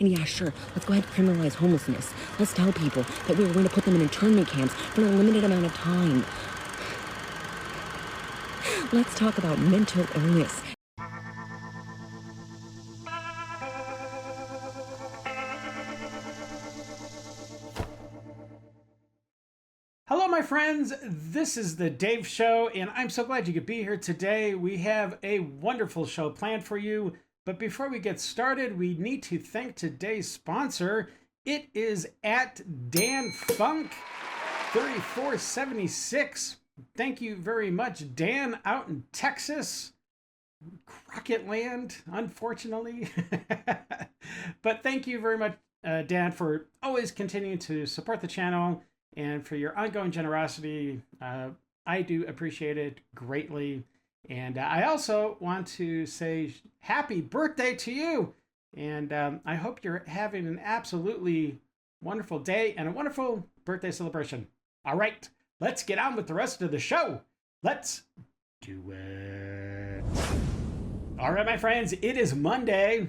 And yeah, sure, let's go ahead and criminalize homelessness. Let's tell people that we were going to put them in internment camps for a limited amount of time. Let's talk about mental illness. Hello, my friends. This is the Dave Show, and I'm so glad you could be here today. We have a wonderful show planned for you. But before we get started, we need to thank today's sponsor. It is at Dan Funk 3476. Thank you very much, Dan, out in Texas. Crockett land, unfortunately. But thank you very much, Dan, for always continuing to support the channel and for your ongoing generosity. I do appreciate it greatly. And I also want to say happy birthday to you. And I hope you're having an absolutely wonderful day and a wonderful birthday celebration. All right, let's get on with the rest of the show. Let's do it. All right, my friends, it is Monday.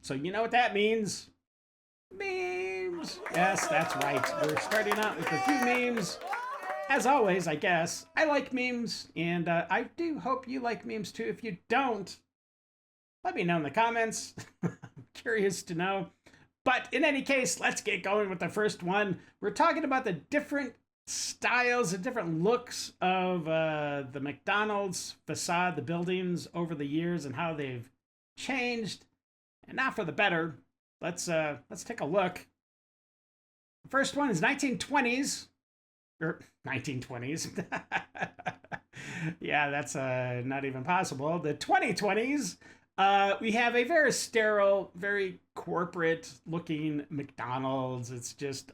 So you know what that means. Memes. Yes, that's right. We're starting out with a few memes. As always, I guess, I like memes, and I do hope you like memes too. If you don't, let me know in the comments. I'm curious to know. But in any case, let's get going with the first one. We're talking about the different styles and different looks of the McDonald's facade, the buildings over the years, and how they've changed, and not for the better. Let's take a look. The first one is 1920s. Or 1920s. Yeah, that's not even possible. The 2020s, we have a very sterile, very corporate looking McDonald's. It's just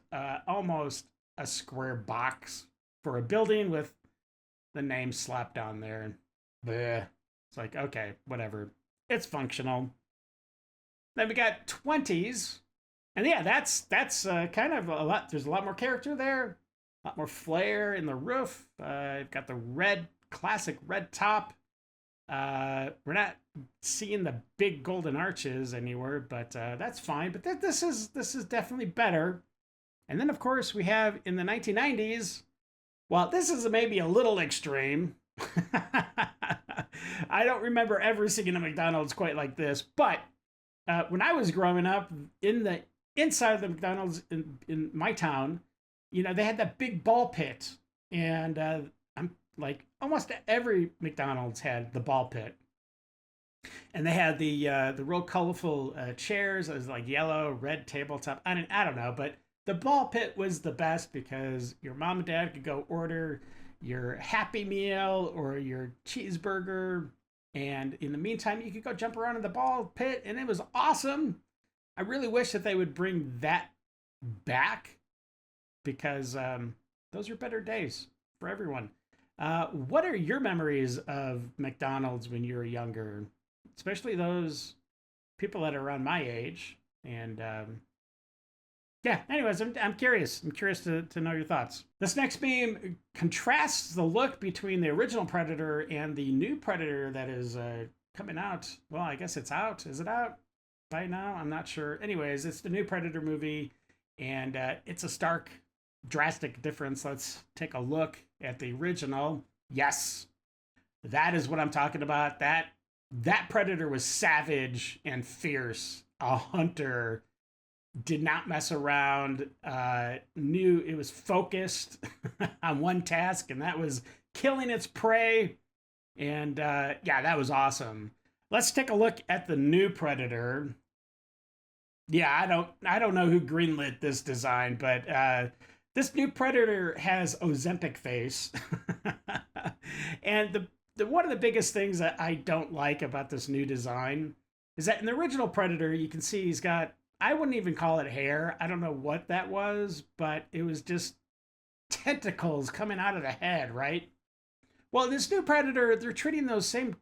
almost a square box for a building with the name slapped on there. Bleh. It's like, okay, whatever. It's functional. Then we got 20s. And yeah, that's kind of a lot. There's a lot more character there. A lot more flair in the roof. You've got the classic red top. We're not seeing the big golden arches anywhere, but that's fine. But this is definitely better. And then, of course, we have in the 1990s. Well, this is maybe a little extreme. I don't remember ever seeing a McDonald's quite like this. But when I was growing up, in the inside of the McDonald's in my town, you know, they had that big ball pit, and I'm like, almost every McDonald's had the ball pit, and they had the real colorful chairs. It was like yellow, red tabletop. I don't know, but the ball pit was the best because your mom and dad could go order your Happy Meal or your cheeseburger, and in the meantime, you could go jump around in the ball pit, and it was awesome. I really wish that they would bring that back, because those are better days for everyone. What are your memories of McDonald's when you were younger? Especially those people that are around my age. And yeah, anyways, I'm curious. I'm curious to know your thoughts. This next meme contrasts the look between the original Predator and the new Predator that is coming out. Well, I guess it's out. Is it out by now? I'm not sure. Anyways, it's the new Predator movie, and it's a stark, drastic difference. Let's take a look at the original. Yes, that is what I'm talking about. That Predator was savage and fierce. A hunter, did not mess around, knew it was focused on one task, and that was killing its prey. And yeah, that was awesome. Let's take a look at the new Predator. Yeah, I don't know who greenlit this design, but this new Predator has Ozempic face. And the one of the biggest things that I don't like about this new design is that in the original Predator, you can see he's got, I wouldn't even call it hair. I don't know what that was, but it was just tentacles coming out of the head, right? Well, this new Predator, they're treating those same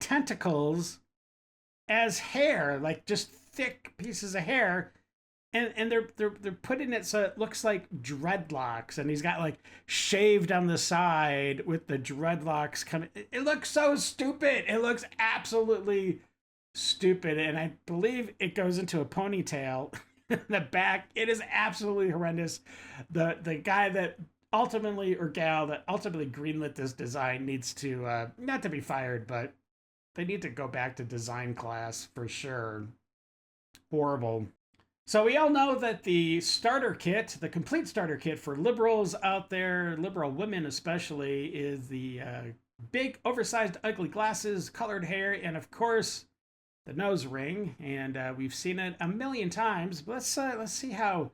tentacles as hair, like just thick pieces of hair. And they're putting it so it looks like dreadlocks, and he's got like shaved on the side with the dreadlocks coming. It looks so stupid. It looks absolutely stupid, and I believe it goes into a ponytail in the back. It is absolutely horrendous. The guy that ultimately, or gal that ultimately greenlit this design needs to not to be fired, but they need to go back to design class for sure. Horrible. So we all know that the starter kit, the complete starter kit for liberals out there, liberal women especially, is the big, oversized, ugly glasses, colored hair, and of course, the nose ring. And we've seen it a million times. But let's see how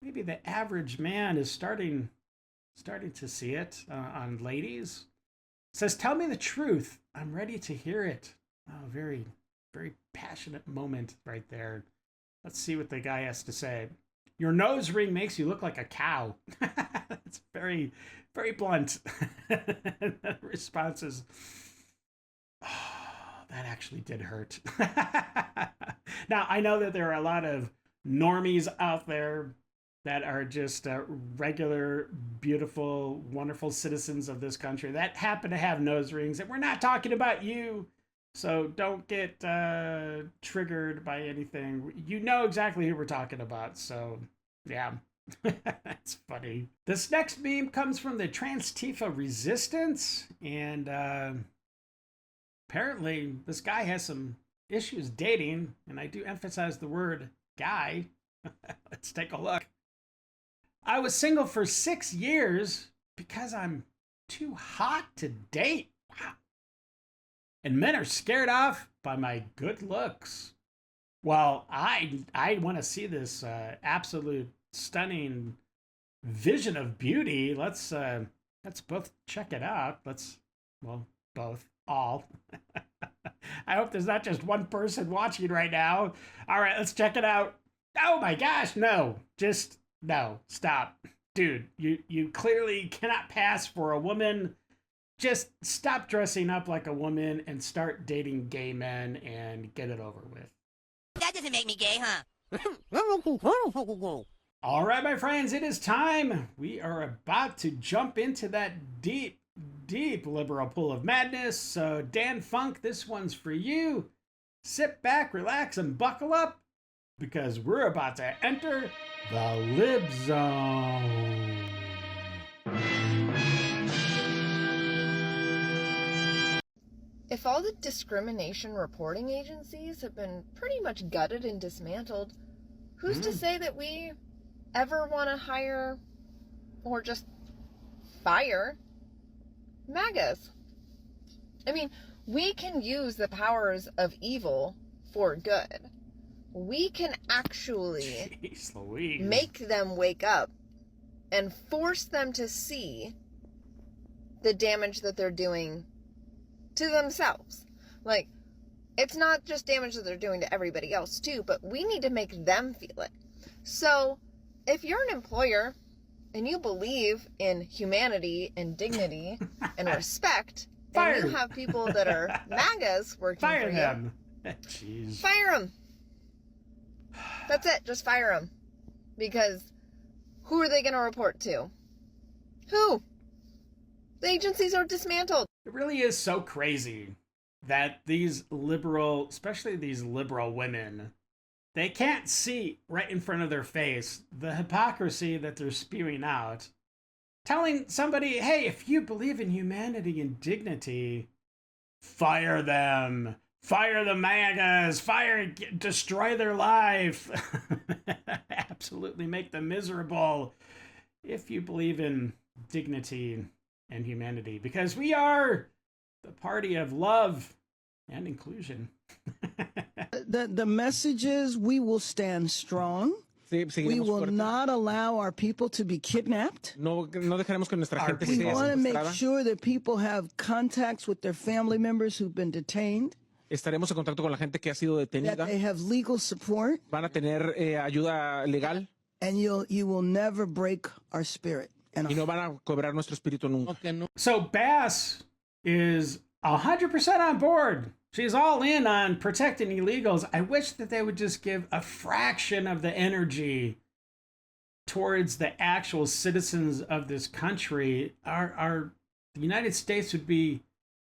maybe the average man is starting to see it on ladies. It says, "Tell me the truth. I'm ready to hear it." Oh, very, very passionate moment right there. Let's see what the guy has to say. "Your nose ring makes you look like a cow." It's very, very blunt. The response is, "Oh, that actually did hurt." Now, I know that there are a lot of normies out there that are just regular, beautiful, wonderful citizens of this country that happen to have nose rings. And we're not talking about you. So don't get triggered by anything. You know exactly who we're talking about. So, yeah, that's funny. This next meme comes from the Trans Tifa Resistance. And apparently this guy has some issues dating. And I do emphasize the word guy. Let's take a look. "I was single for 6 years because I'm too hot to date. Wow. And men are scared off by my good looks." Well, I want to see this absolute stunning vision of beauty. Let's both check it out. Both, all. I hope there's not just one person watching right now. All right, let's check it out. Oh my gosh, no. Just no. Stop. Dude, you clearly cannot pass for a woman. Just stop dressing up like a woman and start dating gay men and get it over with. That doesn't make me gay, huh? All right, my friends, it is time. We are about to jump into that deep, deep liberal pool of madness. So, Dan Funk, this one's for you. Sit back, relax, and buckle up, because we're about to enter the Lib Zone. If all the discrimination reporting agencies have been pretty much gutted and dismantled, who's to say that we ever want to hire or just fire MAGAs? I mean, we can use the powers of evil for good. We can actually Jeez Louise. make them wake up and force them to see the damage that they're doing to themselves. Like, it's not just damage that they're doing to everybody else too, but we need to make them feel it. So if you're an employer and you believe in humanity and dignity and respect, Fire. and you have people that are MAGAs working Fire for them. Jeez. you, fire them. That's it, just fire them. Because who are they going to report to? Who? The agencies are dismantled. It really is so crazy that these liberal, especially these liberal women, they can't see right in front of their face the hypocrisy that they're spewing out. Telling somebody, hey, if you believe in humanity and dignity, fire them. Fire the MAGAs. Destroy their life. Absolutely make them miserable if you believe in dignity and humanity, because we are the party of love and inclusion. The message is we will stand strong. We will not allow our people to be kidnapped. No dejaremos que nuestra gente We sea want to make secuestrada. sure that people have contacts with their family members who've been detained, Estaremos en contacto con la gente que ha sido that detenida. they have legal support, Van a tener ayuda legal and you will never break our spirit. y no van a cobrar nuestro espíritu nunca. So Bass is 100% on board. She's all in on protecting illegals. I wish that they would just give a fraction of the energy towards the actual citizens of this country. The United States would be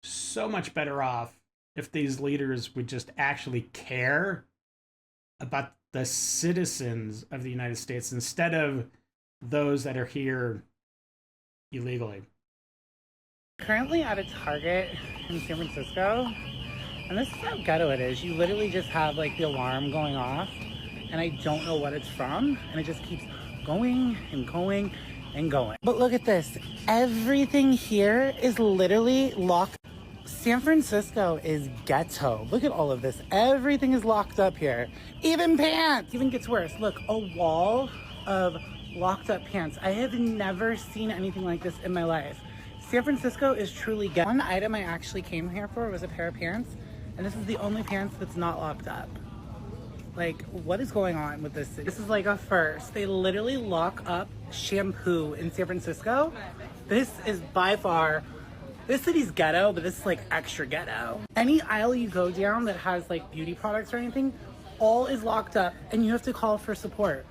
so much better off if these leaders would just actually care about the citizens of the United States instead of those that are here illegally. Currently at a Target in San Francisco, and this is how ghetto it is. You literally just have like the alarm going off, and I don't know what it's from, and it just keeps going and going and going. But look at this. Everything here is literally locked. San Francisco is ghetto. Look at all of this. Everything is locked up here. Even pants. Even gets worse. Look, a wall of locked up pants. I have never seen anything like this in my life. San Francisco is truly ghetto. One item I actually came here for was a pair of pants, and this is the only pants that's not locked up. Like, what is going on with this city? This is like a first. They literally lock up shampoo in San Francisco. This is by far, this city's ghetto, but this is like extra ghetto. Any aisle you go down that has like beauty products or anything, all is locked up and you have to call for support.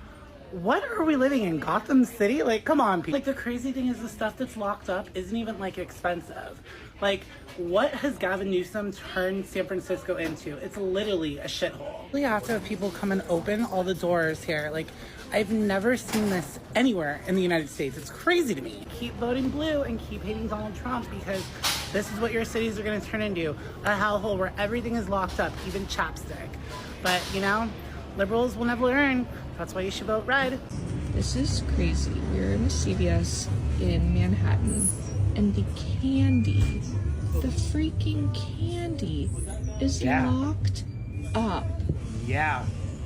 What are we living in, Gotham City? Like, come on, people. Like, the crazy thing is the stuff that's locked up isn't even like expensive. Like, what has Gavin Newsom turned San Francisco into? It's literally a shithole. We have to have people come and open all the doors here. Like, I've never seen this anywhere in the United States. It's crazy to me. Keep voting blue and keep hating Donald Trump, because this is what your cities are gonna turn into. A hellhole where everything is locked up, even chapstick. But, you know, liberals will never learn. That's why you should vote red. This is crazy. We're in a CVS in Manhattan, and the candy, the freaking candy, is locked up. Yeah.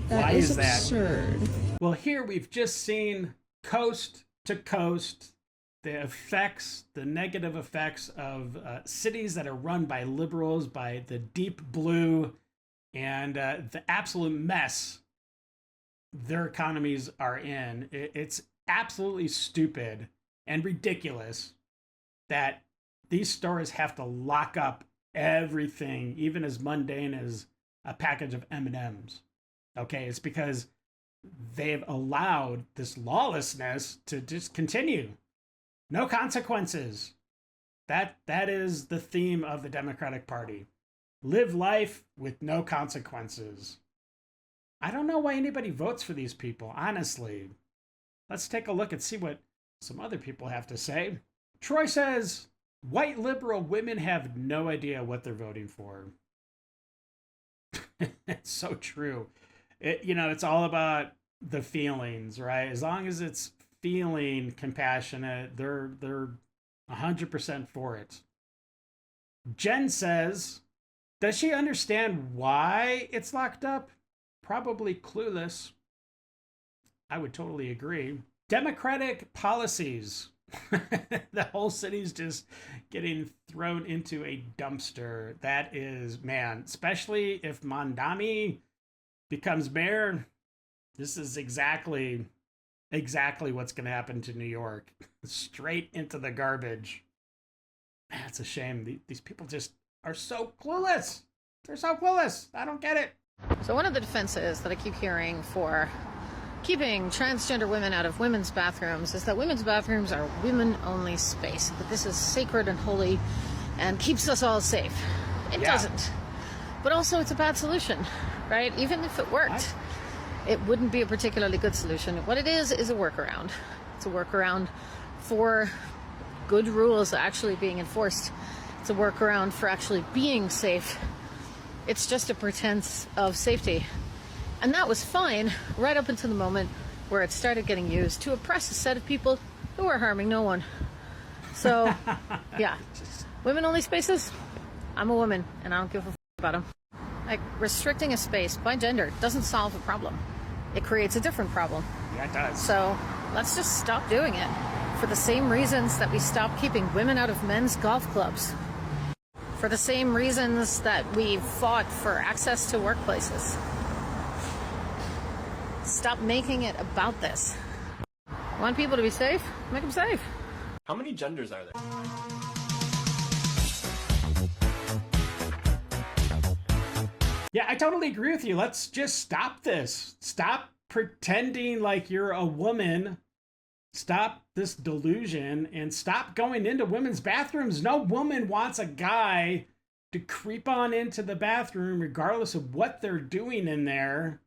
Why is that absurd? Well, here we've just seen coast to coast the effects, the negative effects of cities that are run by liberals, by the deep blue, and the absolute mess their economies are in. It's absolutely stupid and ridiculous that these stores have to lock up everything, even as mundane as a package of M&Ms. Okay, it's because they've allowed this lawlessness to just continue. No consequences. That is the theme of the Democratic Party. Live life with no consequences. I don't know why anybody votes for these people, honestly. Let's take a look and see what some other people have to say. Troy says, white liberal women have no idea what they're voting for. It's so true. It's all about the feelings, right? As long as it's feeling compassionate, they're 100% for it. Jen says, does she understand why it's locked up? Probably clueless. I would totally agree. Democratic policies. The whole city's just getting thrown into a dumpster. That is, man, especially if Mondami becomes mayor, this is exactly what's going to happen to New York. Straight into the garbage. Man, it's a shame. These people just are so clueless. They're so clueless. I don't get it. So one of the defenses that I keep hearing for keeping transgender women out of women's bathrooms is that women's bathrooms are women-only space, that this is sacred and holy and keeps us all safe. It doesn't. But also it's a bad solution, right? Even if it worked, it wouldn't be a particularly good solution. What it is a workaround. It's a workaround for good rules actually being enforced. It's a workaround for actually being safe. It's just a pretense of safety. And that was fine right up until the moment where it started getting used to oppress a set of people who were harming no one. So, yeah. Women-only spaces, I'm a woman, and I don't give a about them. Like, restricting a space by gender doesn't solve a problem. It creates a different problem. Yeah, it does. So, let's just stop doing it. For the same reasons that we stopped keeping women out of men's golf clubs. For the same reasons that we fought for access to workplaces. Stop making it about this. Want people to be safe? Make them safe. How many genders are there? Yeah, I totally agree with you. Let's just stop this. Stop pretending like you're a woman. Stop this delusion and stop going into women's bathrooms. No woman wants a guy to creep on into the bathroom regardless of what they're doing in there.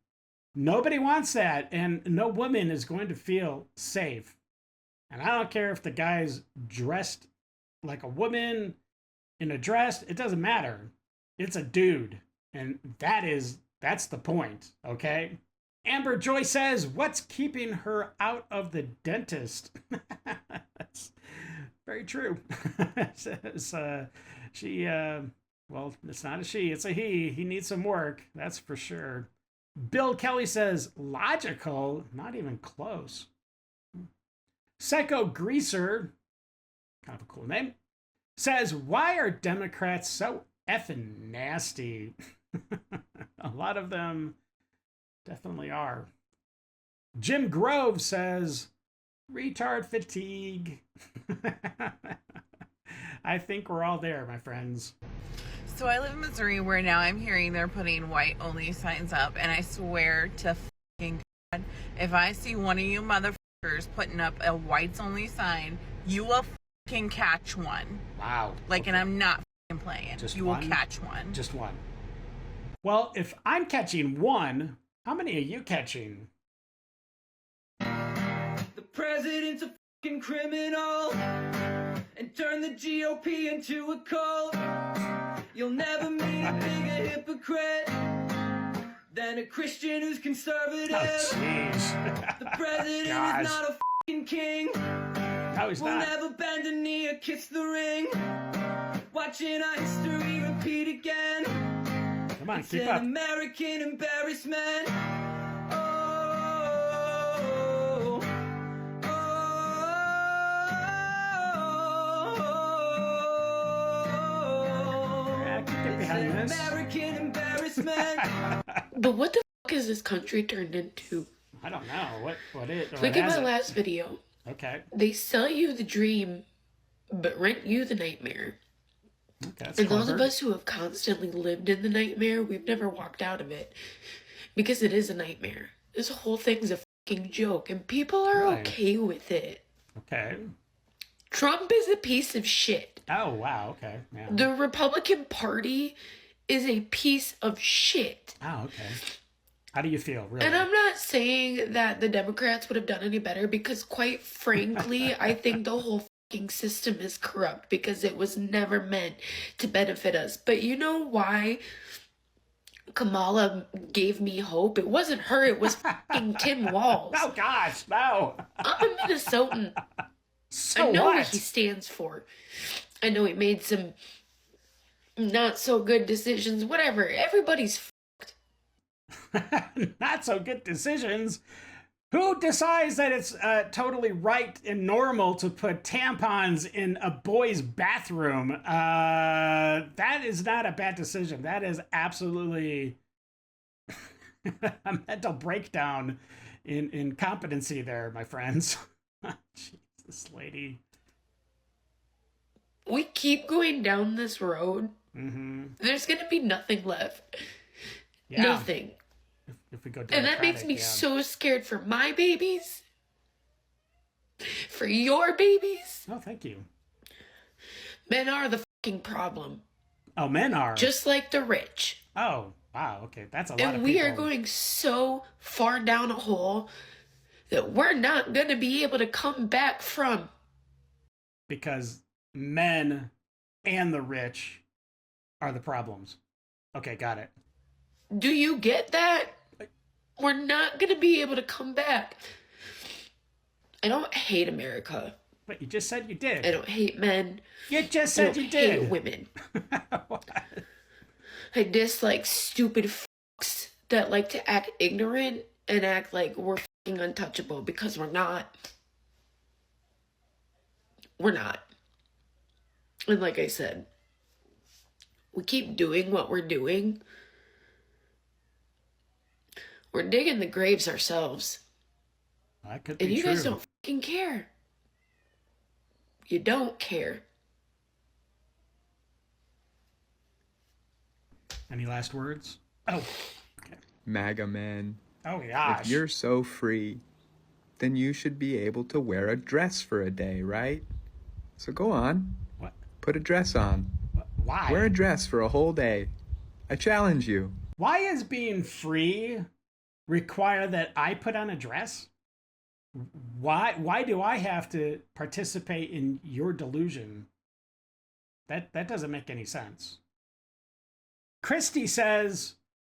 Nobody wants that, and no woman is going to feel safe. And I don't care if the guy's dressed like a woman in a dress. It doesn't matter. It's a dude, and that's the point, okay? Amber Joy says, what's keeping her out of the dentist? That's very true. Says, well, it's not a she, it's a he. He needs some work, that's for sure. Bill Kelly says, logical, not even close. Psycho Greaser, kind of a cool name, says, why are Democrats so effing nasty? A lot of them definitely are. Jim Grove says, retard fatigue. I think we're all there, my friends. So I live in Missouri, where now I'm hearing they're putting white-only signs up, and I swear to fucking God, if I see one of you motherfuckers putting up a whites-only sign, you will fucking catch one. Wow. Like, okay. And I'm not fucking playing. Just you one? Will catch one. Just one. Well, if I'm catching one, how many are you catching? The president's a fucking criminal and turn the GOP into a cult. You'll never meet a bigger hypocrite than a Christian who's conservative. Oh, jeez. The president is not a fucking king. No, he's We'll not. never bend a knee or kiss the ring. Watching our history repeat again. Come on, it's keep an up. American embarrassment. American embarrassment. But what the fuck is this country turned into? I don't know. What it? Look at my last video. Okay. They sell you the dream, but rent you the nightmare. Okay, and those of us who have constantly lived in the nightmare, we've never walked out of it. Because it is a nightmare. This whole thing's a fucking joke, and people are okay with it. Okay. Trump is a piece of shit. Oh, wow, okay. Yeah. The Republican Party is a piece of shit. Oh, okay. How do you feel, really? And I'm not saying that the Democrats would have done any better, because quite frankly, I think the whole fucking system is corrupt, because it was never meant to benefit us. But you know why Kamala gave me hope? It wasn't her, it was fucking Tim Walz. Oh, gosh, no. I'm a Minnesotan. So I know what? what he stands for. I know he made some not so good decisions, whatever. Everybody's not so good decisions. Who decides that it's totally right and normal to put tampons in a boy's bathroom? That is not a bad decision. That is absolutely a mental breakdown in competency there, my friends. Jesus, lady. We keep going down this road. Mm-hmm. There's going to be nothing left. Yeah. Nothing. If we go and that makes me so scared for my babies. For your babies. Oh, thank you. Men are the fucking problem. Oh, men are. Just like the rich. Oh, wow. Okay, that's a lot and of we people. are going so far down a hole that we're not going to be able to come back from. Because men and the rich are the problems. Okay, got it. Do you get that? We're not going to be able to come back. I don't hate America. But you just said you did. I don't hate men. You just said you did. I don't hate women. I dislike stupid fucks that like to act ignorant and act like we're fucking untouchable, because we're not. We're not. And like I said, we keep doing what we're doing. We're digging the graves ourselves. That could be and you true. guys don't fucking care. You don't care. Any last words? Oh. Okay. MAGA man. Oh, gosh. If you're so free, then you should be able to wear a dress for a day, right? So go on. What? Put a dress on. Why? Wear a dress for a whole day. I challenge you. Why is being free require that I put on a dress? Why do I have to participate in your delusion? That doesn't make any sense. Christy says,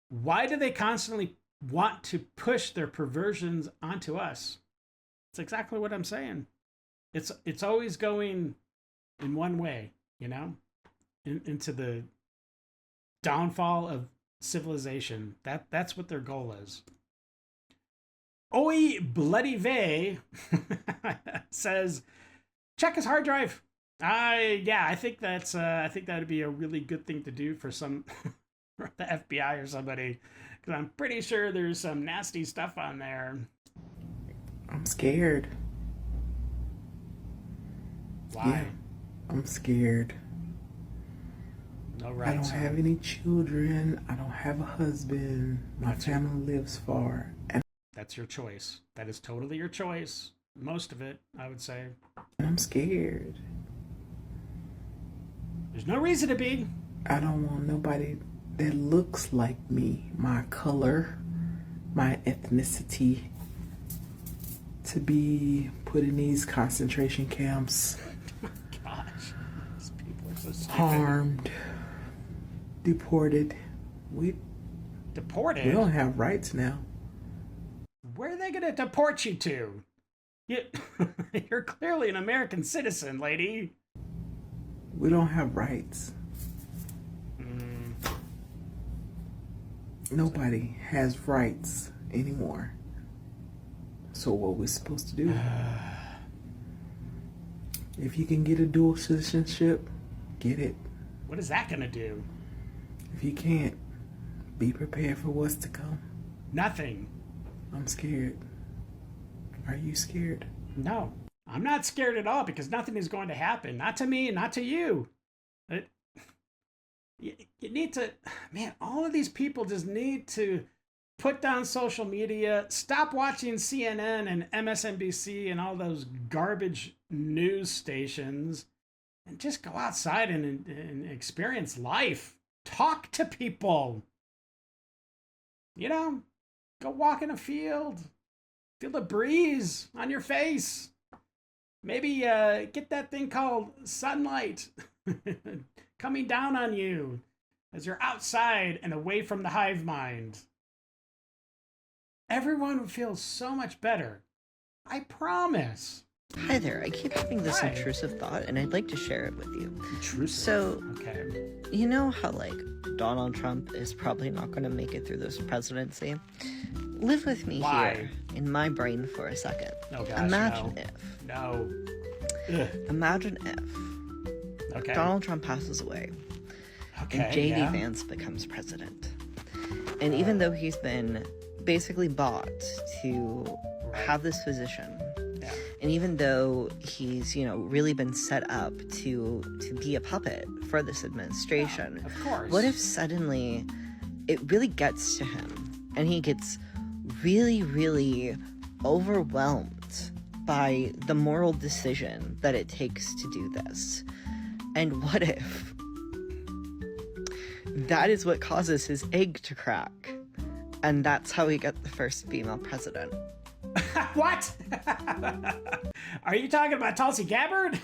why do they constantly want to push their perversions onto us? It's exactly what I'm saying. It's always going in one way, you know, into the downfall of civilization. That's what their goal is. Oi Bloody Vay says, check his hard drive. I think that'd be a really good thing to do for some for the FBI or somebody, because I'm pretty sure there's some nasty stuff on there. I'm scared. Why? Yeah, I'm scared. No right. I don't have any children. I don't have a husband. My family lives far. And that's your choice. That is totally your choice. Most of it, I would say. I'm scared. There's no reason to be. I don't want nobody that looks like me, my color, my ethnicity, to be put in these concentration camps. Oh my gosh. These people are so stupid. Harmed. Deported. Deported? We don't have rights now. Where are they going to deport you to? You're clearly an American citizen, lady. We don't have rights. Nobody has rights anymore. So what we're supposed to do? If you can get a dual citizenship, get it. What is that going to do? If you can't, be prepared for what's to come. Nothing. I'm scared. Are you scared? No, I'm not scared at all, because nothing is going to happen. Not to me, not to you. You need to, man, all of these people just need to put down social media, stop watching CNN and MSNBC and all those garbage news stations, and just go outside and experience life. Talk to people. You know, go walk in a field. Feel the breeze on your face. Maybe get that thing called sunlight coming down on you as you're outside and away from the hive mind. Everyone would feel so much better. I promise. Hi there. I keep having this intrusive thought, and I'd like to share it with you. Intrusive? So, okay. You know how, like, Donald Trump is probably not going to make it through this presidency? Live with me here in my brain for a second. Oh, gosh, Imagine no. if. No. Imagine if. Okay. Donald Trump passes away. Okay, and J.D. yeah. Vance becomes president. And even though he's been basically bought to have this position, and even though he's, you know, really been set up to be a puppet for this administration, of course. What if suddenly it really gets to him and he gets really, really overwhelmed by the moral decision that it takes to do this? And what if that is what causes his egg to crack, and that's how we get the first female president? What? Are you talking about Tulsi Gabbard?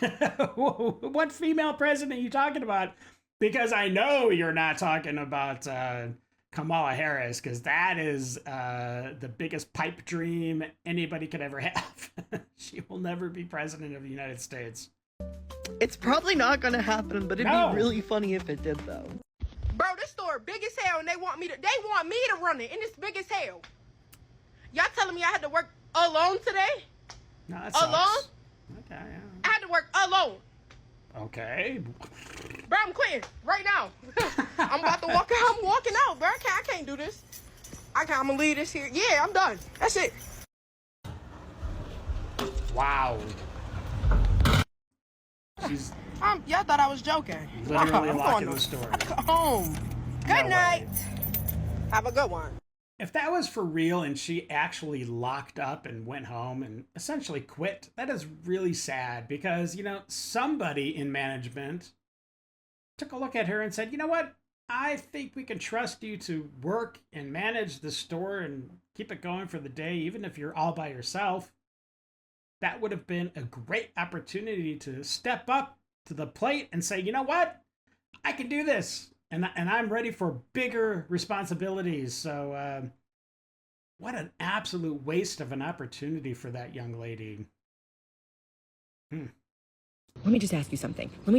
What female president are you talking about? Because I know you're not talking about Kamala Harris, because that is the biggest pipe dream anybody could ever have. She will never be president of the United States. It's probably not gonna happen, but it'd be really funny if it did, though. Bro, this store big as hell, and they want me to run it, and it's big as hell. Y'all telling me I had to work alone today? No, that sucks. Alone? Okay, yeah. I had to work alone. Okay. Bro, I'm quitting right now. I'm about to walk out. I'm walking out, bro. I can't do this. I'm gonna leave this here. Yeah, I'm done. That's it. Wow. She's y'all thought I was joking. literally I'm locking going the store. home. Good night. Have a good one. If that was for real and she actually locked up and went home and essentially quit, that is really sad, because, you know, somebody in management took a look at her and said, you know what? I think we can trust you to work and manage the store and keep it going for the day, even if you're all by yourself. That would have been a great opportunity to step up to the plate and say, you know what? I can do this. And I'm ready for bigger responsibilities. So what an absolute waste of an opportunity for that young lady. Let me just ask you something. When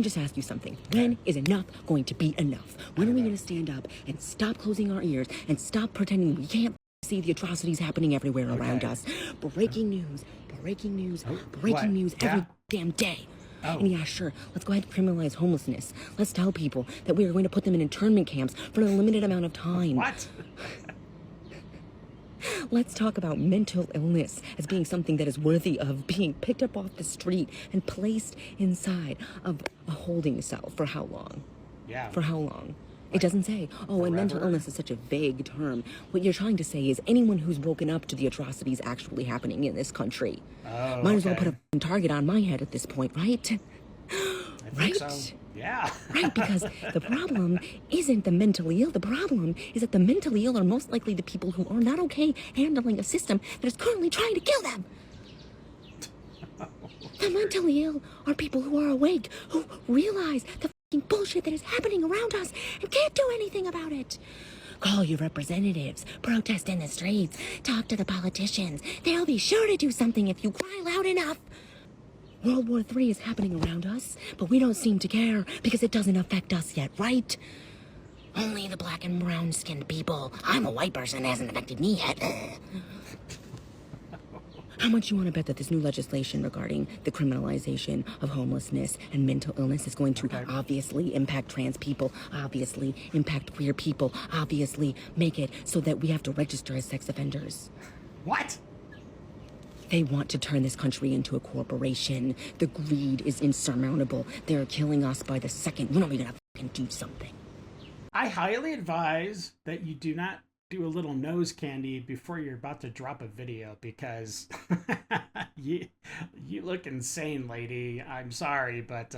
is enough going to be enough? When are we going to stand up and stop closing our ears and stop pretending we can't see the atrocities happening everywhere around us? Breaking news every damn day. And yeah, sure, let's go ahead and criminalize homelessness. Let's tell people that we are going to put them in internment camps for a limited amount of time. What? Let's talk about mental illness as being something that is worthy of being picked up off the street and placed inside of a holding cell. For how long? Yeah. For how long? It doesn't say. Oh, and mental illness is such a vague term. What you're trying to say is anyone who's woken up to the atrocities actually happening in this country. Oh, Might as well put a target on my head at this point, right? I think so. Yeah. Right, because the problem isn't the mentally ill. The problem is that the mentally ill are most likely the people who are not okay handling a system that is currently trying to kill them. The mentally ill are people who are awake, who realize the fucking bullshit that is happening around us and can't do anything about it. Call your representatives, protest in the streets, talk to the politicians. They'll be sure to do something if you cry loud enough. World War III is happening around us, but we don't seem to care because it doesn't affect us yet, right? Only the black and brown-skinned people. I'm a white person, it hasn't affected me yet. How much you want to bet that this new legislation regarding the criminalization of homelessness and mental illness is going to obviously impact trans people, obviously impact queer people, obviously make it so that we have to register as sex offenders? What? They want to turn this country into a corporation. The greed is insurmountable. They're killing us by the second. When are we gonna fucking do something? I highly advise that you do not do a little nose candy before you're about to drop a video, because you look insane, lady. I'm sorry, but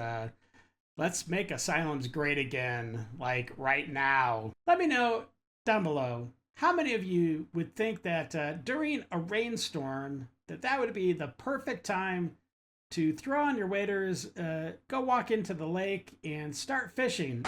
let's make asylums great again, like right now. Let me know down below how many of you would think that during a rainstorm that would be the perfect time to throw on your waders, go walk into the lake and start fishing.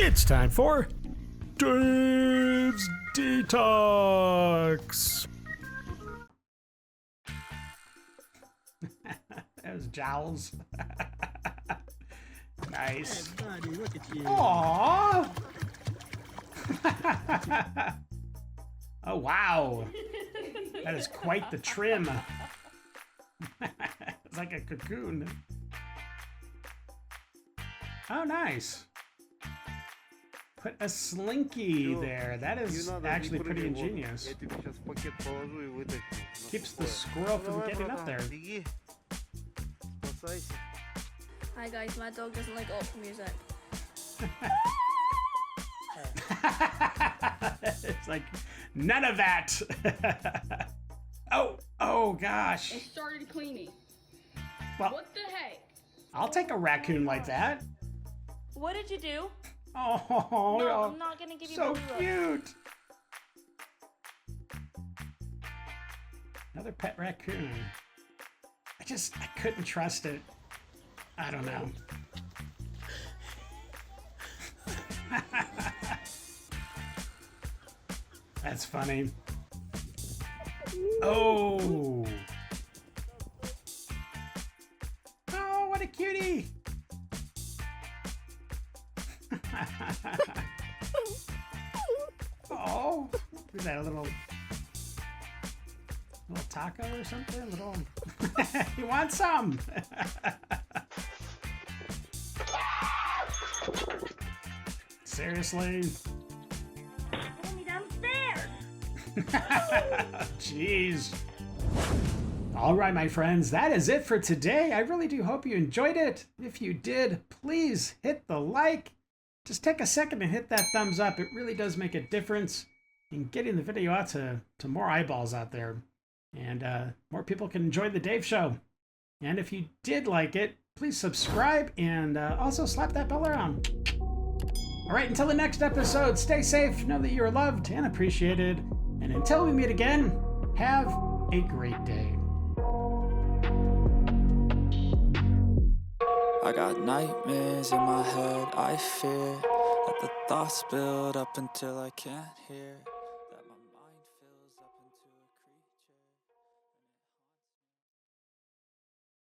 It's time for Dave's Detox. That was Jowls. Nice. Hey buddy, look at you. Aww. Oh wow. That is quite the trim. It's like a cocoon. Oh, nice. Put a slinky there. That is actually pretty ingenious. Keeps the squirrel from getting up there. Hi guys, my dog doesn't like op music. It's like none of that. Oh gosh. It started cleaning. Well, what the heck? I'll take a raccoon like that. What did you do? Oh, no, I'm not gonna give you so blue look. cute. Another pet raccoon. I couldn't trust it. I don't know. That's funny. Oh. Oh, what a cutie. Is that a little taco or something? Little. You want some? Seriously? Pull me downstairs. Jeez. All right, my friends, that is it for today. I really do hope you enjoyed it. If you did, please hit the like. Just take a second and hit that thumbs up. It really does make a difference in getting the video out to more eyeballs out there. And more people can enjoy the Dave Show. And if you did like it, please subscribe and also slap that bell around. All right, until the next episode, stay safe, know that you are loved and appreciated. And until we meet again, have a great day. I got nightmares in my head, I fear that the thoughts build up until I can't hear.